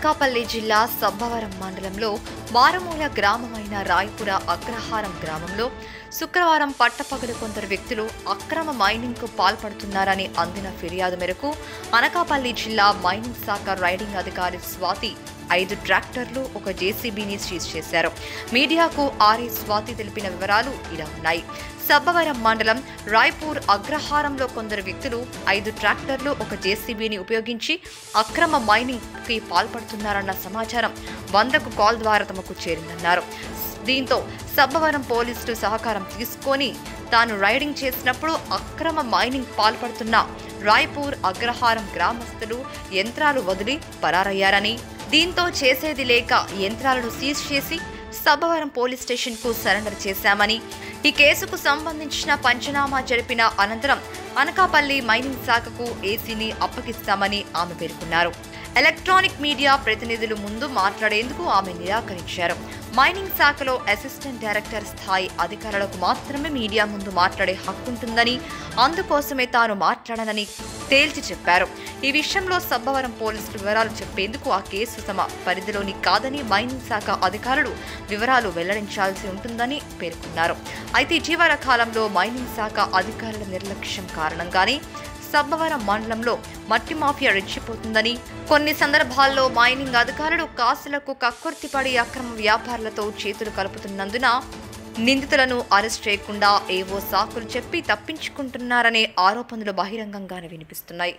అనకాపల్లి జిల్లా సబ్బవరం మండలంలో మారుమూల గ్రామమైన రాయపుర అగ్రహారం గ్రామంలో శుక్రవారం పట్టపగలు కొందరు వ్యక్తులు అక్రమ మైనింగ్కు పాల్పడుతున్నారని అందిన ఫిర్యాదు మేరకు అనకాపల్లి జిల్లా మైనింగ్ శాఖ రైడింగ్ అధికారి స్వాతి 5 ట్రాక్టర్లు ఒక జేసీబీని సీజ్ చేశారు. మీడియాకు ఆర్ఏ స్వాతి తెలిపిన వివరాలు ఇలా ఉన్నాయి. సబ్బవరం మండలం రాయ్పూర్ అగ్రహారంలో కొందరు వ్యక్తులు 5 ట్రాక్టర్లు ఒక జేసీబీని ఉపయోగించి అక్రమ మైనింగ్ కి పాల్పడుతున్నారన్న సమాచారం 100కు కాల్ ద్వారా తమకు చేరిందన్నారు. దీంతో సబ్బవరం పోలీసులు సహకారం తీసుకొని తాను రైడింగ్ చేసినప్పుడు అక్రమ మైనింగ్ పాల్పడుతున్న రాయ్పూర్ అగ్రహారం గ్రామస్తులు యంత్రాలు వదిలి పరారయ్యారని, దీంతో చేసేది లేక యంత్రాలను సీజ్ చేసి సబ్బవరం పోలీస్ స్టేషన్ కు సరెండర్ చేశామని, ఈ కేసుకు సంబంధించిన పంచనామా జరిపిన అనంతరం అనకాపల్లి మైనింగ్ శాఖకు ఏసీని అప్పగిస్తామని ఆమె పేర్కొన్నారు. ఎలక్ట్రానిక్ మీడియా ప్రతినిధులు ముందు మాట్లాడేందుకు ఆమె నిరాకరించారు. మైనింగ్ శాఖలో అసిస్టెంట్ డైరెక్టర్ స్థాయి అధికారులకు మాత్రమే మీడియా ముందు మాట్లాడే హక్కుంటుందని, అందుకోసమే తాను మాట్లాడనని తేల్చి చెప్పారు. ఈ విషయంలో సబ్బవరం పోలీసులు వివరాలు చెప్పేందుకు ఆ కేసు తమ పరిధిలోని కాదని మైనింగ్ శాఖ అధికారులు వివరాలు వెల్లడించాల్సి ఉంటుందని పేర్కొన్నారు. అయితే ఇటీవల కాలంలో మైనింగ్ శాఖ అధికారుల నిర్లక్ష్యం కారణంగానే సబ్బవరం మండలంలో మట్టి మాఫియా రెచ్చిపోతుందని, కొన్ని సందర్భాల్లో మైనింగ్ అధికారులు కాసులకు కక్కుర్తిపడి అక్రమ వ్యాపారులతో చేతులు కలుపుతున్నందున నిందితులను అరెస్ట్ చేయకుండా ఏవో సాకులు చెప్పి తప్పించుకుంటున్నారనే ఆరోపణలు బహిరంగంగానే వినిపిస్తున్నాయి.